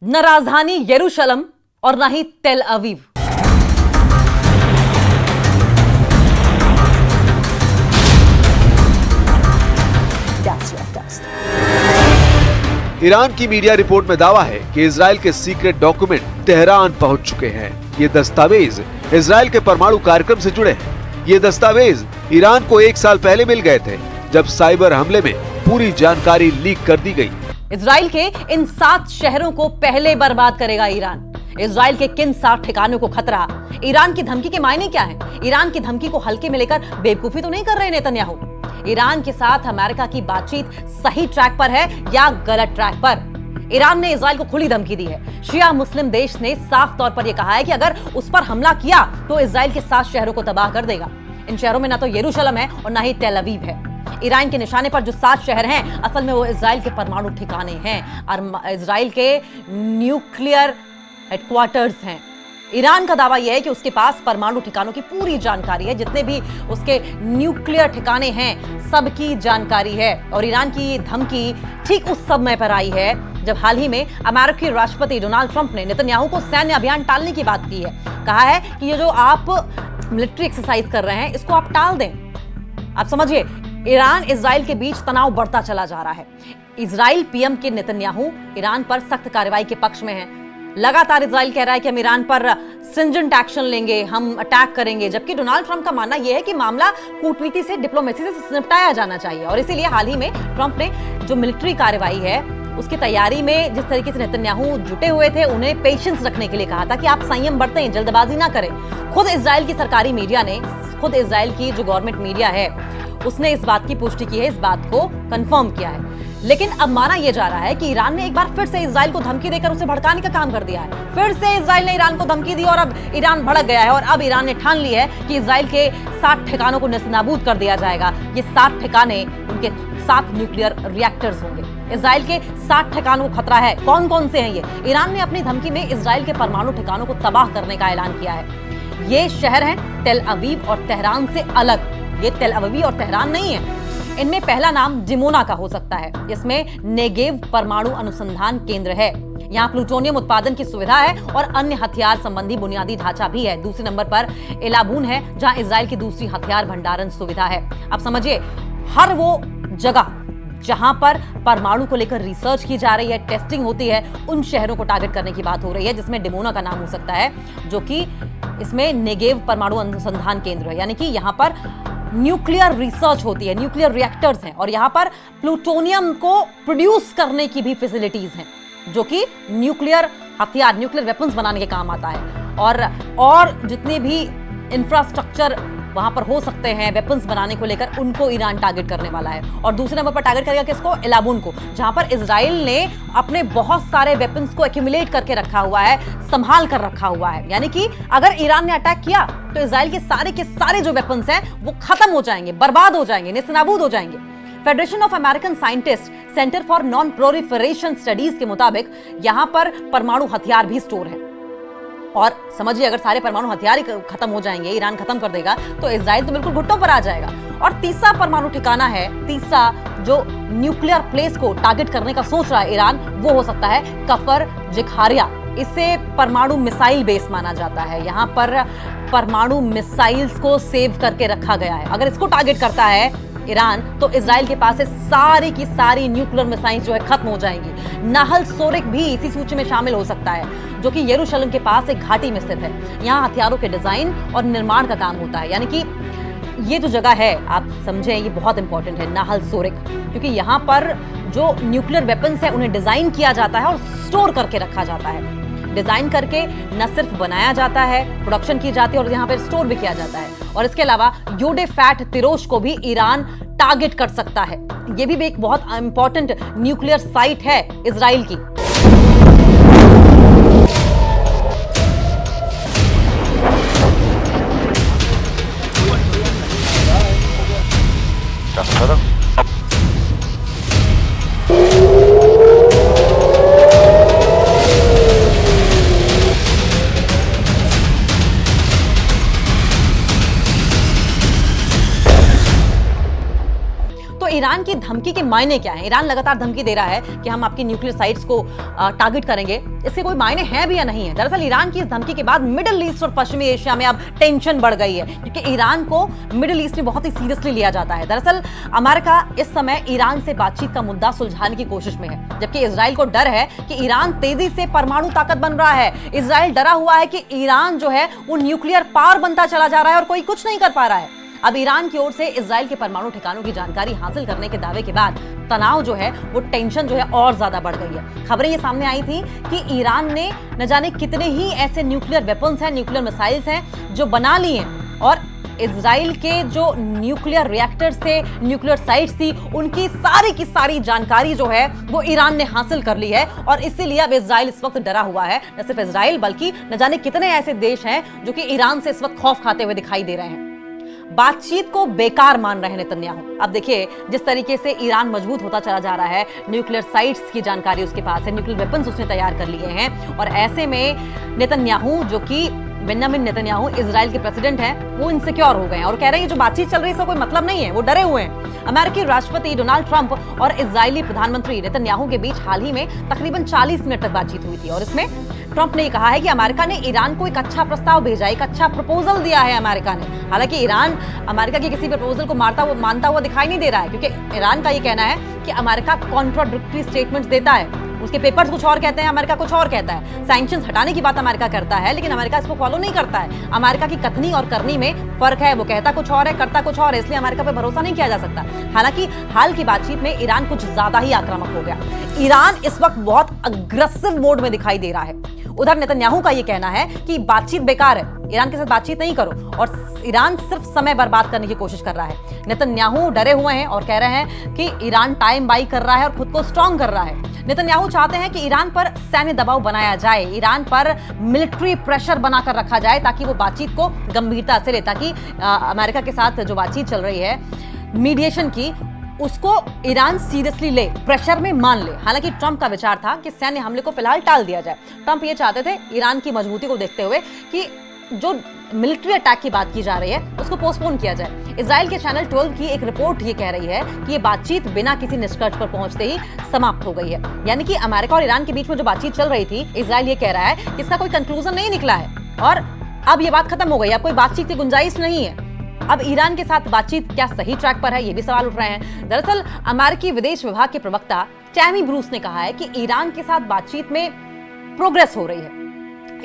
न राजधानी यरूशलम और न ही तेल अवीव। ईरान की मीडिया रिपोर्ट में दावा है कि इजराइल के सीक्रेट डॉक्यूमेंट तेहरान पहुंच चुके हैं। ये दस्तावेज इजराइल के परमाणु कार्यक्रम से जुड़े हैं। ये दस्तावेज ईरान को 1 साल पहले मिल गए थे, जब साइबर हमले में पूरी जानकारी लीक कर दी गई। इजराइल के इन 7 शहरों को पहले बर्बाद करेगा ईरान। इजराइल के किन 7 ठिकानों को खतरा? ईरान की धमकी के मायने क्या हैं? ईरान की धमकी को हल्के में लेकर बेवकूफी तो नहीं कर रहे नेतन्याहू? ईरान के साथ अमेरिका की बातचीत सही ट्रैक पर है या गलत ट्रैक पर? ईरान ने इजराइल को खुली धमकी दी है। शिया मुस्लिम देश ने साफ तौर पर यह कहा है कि अगर उस पर हमला किया तो इजराइल के 7 शहरों को तबाह कर देगा। इन शहरों में ना तो यरूशलम है और ना ही तेल अवीव है। ईरान के निशाने पर जो 7 शहर हैं, असल में वो इजराइल के परमाणु ठिकाने हैं और इजराइल के न्यूक्लियर हेडक्वार्टर्स हैं। ईरान का दावा यह है कि उसके पास परमाणु ठिकानों की पूरी जानकारी है, जितने भी उसके न्यूक्लियर ठिकाने हैं सबकी जानकारी है। और ईरान की धमकी ठीक उस समय पर आई है जब हाल ही में अमेरिकी राष्ट्रपति डोनाल्ड ट्रंप ने नेतन्याहू को सैन्य अभियान टालने की बात की है। कहा है कि ये जो आप मिलिट्री एक्सरसाइज कर रहे हैं इसको आप टाल दें। आप समझिए, ईरान इजराइल के बीच तनाव बढ़ता चला जा रहा है। इजराइल पीएम के नेतन्याहू ईरान पर सख्त कार्रवाई के पक्ष में हैं। लगातार इजराइल कह रहा है कि हम ईरान पर स्ट्रिंजेंट एक्शन लेंगे, हम अटैक करेंगे, जबकि डोनाल्ड ट्रंप का मानना यह है कि मामला कूटनीति से, डिप्लोमेसी से निपटाया जाना चाहिए। और इसीलिए हाल ही में ट्रंप ने जो मिलिट्री कार्रवाई है उसकी तैयारी में जिस तरीके से नेतन्याहू जुटे हुए थे, उन्हें पेशेंस रखने के लिए कहा था कि आप संयम बरतें, जल्दबाजी ना करें। खुद इजराइल की सरकारी मीडिया ने, खुद इजराइल की जो गवर्नमेंट मीडिया है उसने इस बात की पुष्टि की है, इस बात को कंफर्म किया है। लेकिन अब माना यह जा रहा है कि ईरान ने एक बार फिर से इजराइल को धमकी देकर उसे भड़काने का काम कर दिया है। फिर से इजराइल ने ईरान को धमकी दी और अब ईरान भड़क गया है और अब ईरान ने ठान ली है कि इजराइल के 7 ठिकानों को नेस्तनाबूद कर दिया जाएगा। ये 7 ठिकाने उनके 7 न्यूक्लियर रिएक्टर्स होंगे। इजराइल के 7 ठिकानों को खतरा है। कौन कौन से हैं ये? ईरान ने अपनी धमकी में इजराइल के परमाणु ठिकानों को तबाह करने का ऐलान किया है। ये शहर हैं तेल अवीव और तेहरान से अलग। ये तेल अवीव और तेहरान नहीं है। इनमें पहला नाम डिमोना का हो सकता है। इसमें नेगेव परमाणु अनुसंधान केंद्र है। यहाँ प्लूटोनियम उत्पादन की सुविधा है और अन्य हथियार संबंधी बुनियादी ढांचा भी है। दूसरे नंबर पर एलाबून है, जहाँ इजराइल की दूसरी हथियार भंडारण सुविधा है। अब समझिए, हर वो जगह जहां पर परमाणु को लेकर रिसर्च की जा रही है, टेस्टिंग होती है, उन शहरों को टारगेट करने की बात हो रही है, जिसमें डिमोना का नाम हो सकता है, जो कि इसमें नेगेव परमाणु अनुसंधान केंद्र है। यानी कि यहां पर न्यूक्लियर रिसर्च होती है, न्यूक्लियर रिएक्टर्स हैं और यहां पर प्लूटोनियम को प्रोड्यूस करने की भी फैसिलिटीज हैं, जो कि न्यूक्लियर हथियार, न्यूक्लियर वेपन्स बनाने के काम आता है। और जितने भी इंफ्रास्ट्रक्चर वहां पर हो सकते हैं वेपन्स बनाने को लेकर, उनको ईरान टारगेट करने वाला है। और दूसरे नंबर पर टारगेट करेगा किसको? एलाबून को, जहां पर इजराइल ने अपने बहुत सारे वेपन्स को एक्यूमुलेट करके रखा हुआ है, संभाल कर रखा हुआ है। यानी कि अगर ईरान ने अटैक किया तो इजराइल के सारे जो वेपन्स हैं वो खत्म हो जाएंगे, बर्बाद हो जाएंगे, नेस्तनाबूद हो जाएंगे। Federation of American scientist centre for non proliferation studies के मुताबिक यहां पर परमाणु हथियार भी स्टोर है। और समझिए, अगर सारे परमाणु हथियार ही खत्म हो जाएंगे, ईरान खत्म कर देगा, तो इजराइल तो बिल्कुल घुटनों पर आ जाएगा। और तीसरा परमाणु ठिकाना है, तीसरा जो न्यूक्लियर प्लेस को टारगेट करने का सोच रहा है ईरान, वो हो सकता है कफर जिखारिया। इसे परमाणु मिसाइल बेस माना जाता है। यहाँ पर परमाणु मिसाइल्स को सेव करके रखा गया है। अगर इसको टारगेट करता है ईरान, तो इजराइल के पास से सारी की सारी न्यूक्लियर मिसाइल्स जो है खत्म हो जाएंगी। नाहल सोरेक भी इसी सूची में शामिल हो सकता है, जो कि यरूशलेम के पास एक घाटी में स्थित है। यहाँ हथियारों के डिजाइन और निर्माण का काम होता है। यानी कि ये जो जगह है, आप समझें, ये बहुत इंपॉर्टेंट है, नाहल सोरेक, क्योंकि यहाँ पर जो न्यूक्लियर वेपन्स है उन्हें डिजाइन किया जाता है और स्टोर करके रखा जाता है। डिजाइन करके न सिर्फ बनाया जाता है, प्रोडक्शन की जाती है और यहाँ पर स्टोर भी किया जाता है। और इसके अलावा योडेफैट तिरोश को भी ईरान टारगेट कर सकता है। यह भी एक बहुत इंपॉर्टेंट न्यूक्लियर साइट है इजराइल की। ईरान की धमकी के मायने क्या है? ईरान लगातार धमकी दे रहा है कि हम आपकी न्यूक्लियर साइट्स को टारगेट करेंगे। इसके कोई मायने हैं भी या नहीं है? दरअसल ईरान की इस धमकी के बाद मिडिल ईस्ट और पश्चिमी एशिया में अब टेंशन बढ़ गई है, क्योंकि ईरान को मिडिल ईस्ट में बहुत ही सीरियसली लिया जाता है। दरअसल अमेरिका इस समय ईरान से बातचीत का मुद्दा सुलझाने की कोशिश में है, जबकि इजराइल को डर है कि ईरान तेजी से परमाणु ताकत बन रहा है। इजराइल डरा हुआ है कि ईरान जो है वो न्यूक्लियर पावर बनता चला जा रहा है और कोई कुछ नहीं कर पा रहा है। अब ईरान की ओर से इजराइल के परमाणु ठिकानों की जानकारी हासिल करने के दावे के बाद तनाव जो है वो टेंशन जो है और ज्यादा बढ़ गई है। खबरें ये सामने आई थी कि ईरान ने न जाने कितने ही ऐसे न्यूक्लियर वेपन्स हैं, न्यूक्लियर मिसाइल्स हैं जो बना लिए हैं, और इजराइल के जो न्यूक्लियर रिएक्टर्स थे, न्यूक्लियर साइट्स थी, उनकी सारी की सारी जानकारी जो है वो ईरान ने हासिल कर ली है। और इसीलिए अब इजराइल इस वक्त डरा हुआ है। न सिर्फ इजराइल बल्कि न जाने कितने ऐसे देश हैं जो कि ईरान से इस वक्त खौफ खाते हुए दिखाई दे रहे हैं। बातचीत को बेकार मान रहे हैं नेतन्याहू। अब देखिए जिस तरीके से ईरान मजबूत होता चला जा रहा है, न्यूक्लियर साइट्स की जानकारी उसके पास है, न्यूक्लियर वेपन्स उसने तैयार कर लिए हैं, और ऐसे में नेतन्याहू जो कि बेंजामिन नेतन्याहू इजराइल के प्रेसिडेंट हैं, वो इनसिक्योर हो गए हैं और कह रहे हैं जो बातचीत चल रही है इसका कोई मतलब नहीं है, वो डरे हुए हैं। अमेरिकी राष्ट्रपति डोनाल्ड ट्रंप और इजरायली प्रधानमंत्री नेतन्याहू के बीच हाल ही में तकरीबन 40 मिनट तक बातचीत हुई थी, और इसमें ट्रंप ने कहा है कि अमेरिका ने ईरान को एक अच्छा प्रस्ताव भेजा, एक अच्छा प्रपोजल दिया है अमेरिका ने। हालांकि ईरान अमेरिका के किसी प्रपोजल को मानता हुआ दिखाई नहीं दे रहा है, क्योंकि ईरान का ये कहना है कि अमेरिका कॉन्ट्राडिक्टरी स्टेटमेंट्स देता है, उसके पेपर्स कुछ और कहते हैं, अमेरिका कुछ और कहता है। सैंक्शंस हटाने की बात अमेरिका करता है, लेकिन अमेरिका इसको फॉलो नहीं करता है। अमेरिका की कथनी और करनी में फर्क है, वो कहता कुछ और है, करता कुछ और है, इसलिए अमेरिका पे भरोसा नहीं किया जा सकता। हालांकि हाल की बातचीत में ईरान कुछ ज्यादा ही आक्रामक हो गया। ईरान इस वक्त बहुत अग्रेसिव मोड में दिखाई दे रहा है। उधर नेतन्याहू का ये कहना है कि बातचीत बेकार है, ईरान के साथ बातचीत नहीं करो, और ईरान सिर्फ समय बर्बाद करने की कोशिश कर रहा है। नेतन्याहू डरे हुए हैं और कह रहे हैं कि ईरान टाइम बाई कर रहा है और खुद को स्ट्रांग कर रहा है। नेतन्याहू चाहते हैं कि ईरान पर सैन्य दबाव बनाया जाए, ईरान पर मिलिट्री प्रेशर बनाकर रखा जाए, ताकि वो बातचीत को गंभीरता से ले, ताकि अमेरिका के साथ जो बातचीत चल रही है मीडिएशन की, उसको ईरान सीरियसली ले, प्रेशर में मान ले। हालांकि ट्रंप का विचार था कि सैन्य हमले को फिलहाल टाल दिया जाए। ट्रंप ये चाहते थे ईरान की मजबूती को देखते हुए कि जो मिलिट्री अटैक की बात की जा रही है उसको पोस्टपोन किया जाए। इजराइल के चैनल 12 की एक रिपोर्ट ये कह रही है कि ये बातचीत बिना किसी निष्कर्ष पर पहुंचते ही समाप्त हो गई है। यानी कि अमेरिका और ईरान के बीच में जो बातचीत चल रही थी, इजराइल ये कह रहा है कि इसका कोई कंक्लूजन नहीं निकला है और अब ये बात खत्म हो गई, अब कोई बातचीत की गुंजाइश नहीं है। अब ईरान के साथ बातचीत क्या सही ट्रैक पर है, ये भी सवाल उठ रहे हैं। दरअसल अमेरिकी विदेश विभाग के प्रवक्ता टैमी ब्रूस ने कहा है कि ईरान के साथ बातचीत में प्रोग्रेस हो रही है।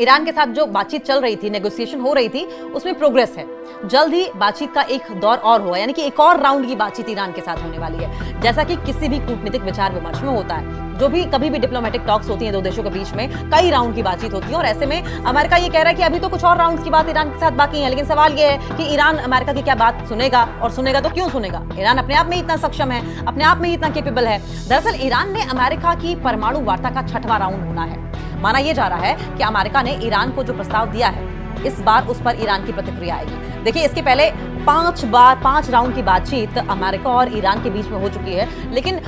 ईरान के साथ जो बातचीत चल रही थी, नेगोशिएशन हो रही थी, उसमें प्रोग्रेस है। जल्द ही बातचीत का एक दौर और होगा, यानी कि एक और राउंड की बातचीत ईरान के साथ होने वाली है, जैसा कि किसी भी कूटनीतिक विचार विमर्श में होता है। जो भी कभी भी डिप्लोमेटिक टॉक्स होती हैं दो देशों के बीच में, कई राउंड की बातचीत होती है, और ऐसे में अमेरिका ये कह रहा है कि अभी तो कुछ और राउंड्स की बात ईरान के साथ बाकी है। लेकिन सवाल ये है कि ईरान अमेरिका की क्या बात सुनेगा, और सुनेगा तो क्यों सुनेगा? ईरान अपने आप में इतना सक्षम है, अपने आप में इतना कैपेबल है। दरअसल ईरान ने अमेरिका की परमाणु वार्ता का 6वां राउंड होना है। माना यह जा रहा है कि अमेरिका ने ईरान को जो प्रस्ताव दिया है, इस बार उस पर ईरान की प्रतिक्रिया आएगी। देखिए, इसके पहले 5 राउंड की बातचीत अमेरिका और ईरान के बीच में हो चुकी है, लेकिन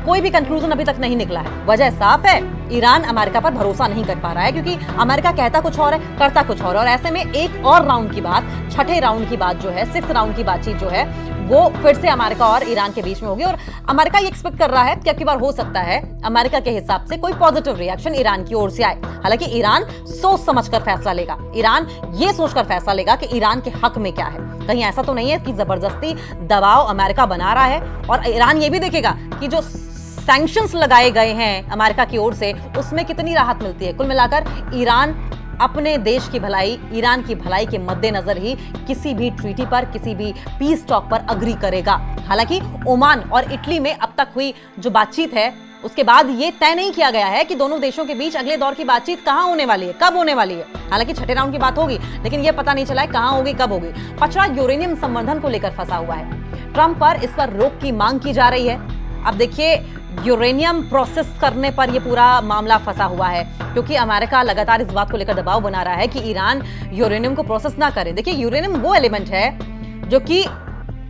कोई भी कंक्लूजन अभी तक नहीं निकला है। वजह साफ है, ईरान अमेरिका पर भरोसा नहीं कर पा रहा है, क्योंकि अमेरिका कहता कुछ और है, करता कुछ और ऐसे में एक और राउंड की बात, 6ठे राउंड की बात जो है, 6th राउंड की बातचीत जो है, वो फिर से अमेरिका और ईरान के बीच में होगी। और अमेरिका ये एक्सपेक्ट कर रहा है कि अब की बार हो सकता है अमेरिका के हिसाब से कोई पॉजिटिव रिएक्शन ईरान की ओर से आए। हालांकि ईरान सोच समझकर फैसला लेगा, ईरान ये सोचकर फैसला लेगा कि ईरान के हक में क्या है। कहीं ऐसा तो नहीं है कि जबरदस्ती दबाव अमेरिका बना रहा है, और ईरान ये भी देखेगा कि जो सैंक्शंस लगाए गए हैं अमेरिका की ओर से, उसमें कितनी राहत मिलती है। कुल मिलाकर ईरान अपने देश की भलाई, ईरान की भलाई के मद्देनजर ही किसी भी ट्रीटी पर, किसी भी पीस टॉक पर अग्री करेगा। हालांकि ओमान और इटली में अब तक हुई जो बातचीत है, उसके बाद ये तय नहीं किया गया है कि दोनों देशों के बीच अगले दौर की बातचीत कहां होने वाली है, कब होने वाली है। हालांकि 6ठे राउंड की बात होगी, लेकिन यह पता नहीं चला है कहां होगी, कब होगी। 5वां यूरेनियम संवर्धन को लेकर फंसा हुआ है। ट्रंप पर इस पर रोक की मांग की जा रही है। अब देखिए, यूरेनियम प्रोसेस करने पर यह पूरा मामला फंसा हुआ है, क्योंकि अमेरिका लगातार इस बात को लेकर दबाव बना रहा है कि ईरान यूरेनियम को प्रोसेस ना करे। देखिए, यूरेनियम वो एलिमेंट है जो कि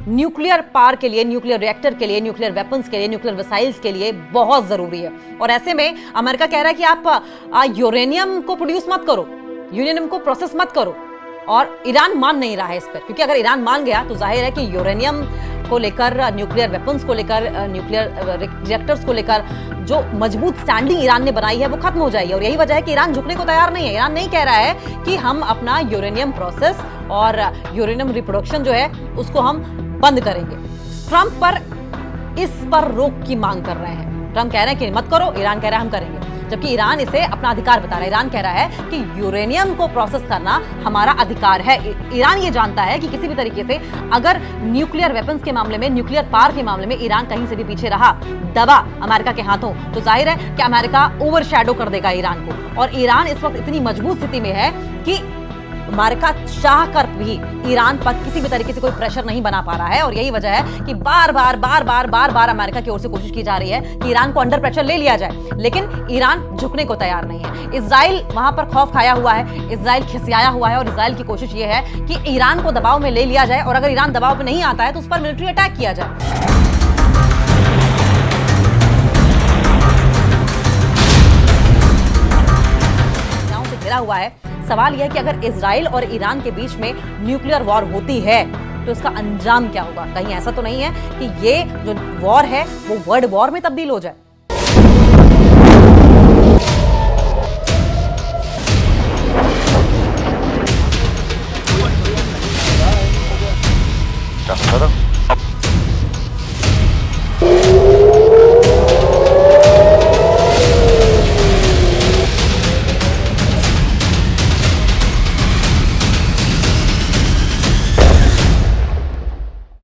न्यूक्लियर पावर के लिए, न्यूक्लियर रिएक्टर के लिए, न्यूक्लियर वेपन्स के लिए, न्यूक्लियर मिसाइल्स के लिए बहुत जरूरी है। और ऐसे में अमेरिका कह रहा है कि आप यूरेनियम को प्रोड्यूस मत करो, यूरेनियम को प्रोसेस मत करो, और ईरान मान नहीं रहा है इस पर, क्योंकि अगर ईरान मान गया तो जाहिर है कि यूरेनियम को लेकर, न्यूक्लियर वेपन्स को लेकर, न्यूक्लियर रिएक्टर्स को लेकर जो मजबूत स्टैंडिंग ईरान ने बनाई है वो खत्म हो जाएगी। और यही वजह है कि ईरान झुकने को तैयार नहीं है। ईरान नहीं कह रहा है कि हम अपना यूरेनियम प्रोसेस और यूरेनियम रिप्रोडक्शन जो है उसको हम बंद करेंगे। ट्रंप इस पर रोक की मांग कर रहे हैं। ट्रंप कह रहे हैं कि मत करो, ईरान कह रहा है हम करेंगे, जबकि ईरान इसे अपना अधिकार बता रहा है। ईरान कह रहा है कि यूरेनियम को प्रोसेस करना हमारा अधिकार है। ईरान ये जानता है कि किसी भी तरीके से अगर न्यूक्लियर वेपन्स के मामले में, न्यूक्लियर पावर के मामले में ईरान कहीं से भी पीछे रहा, दबा अमेरिका के हाथों, तो जाहिर है कि अमेरिका ओवरशैडो कर देगा ईरान को। और ईरान इस वक्त इतनी मजबूत स्थिति में है कि अमेरिका चाह कर भी ईरान पर किसी भी तरीके से कोई प्रेशर नहीं बना पा रहा है। और यही वजह है कि बार बार अमेरिका की ओर से कोशिश की जा रही है कि ईरान को अंडर प्रेशर ले लिया जाए, लेकिन ईरान झुकने को तैयार नहीं है। इजराइल वहां पर खौफ खाया हुआ है, इजराइल खिसियाया हुआ है, और इजराइल की कोशिश यह है कि ईरान को दबाव में ले लिया जाए, और अगर ईरान दबाव में नहीं आता है तो उस पर मिलिट्री अटैक किया जाए। से घिरा हुआ है। सवाल यह है कि अगर इजराइल और ईरान के बीच में न्यूक्लियर वॉर होती है तो इसका अंजाम क्या होगा? कहीं ऐसा तो नहीं है कि ये जो वॉर है वो वर्ल्ड वॉर में तब्दील हो जाए? खत्म।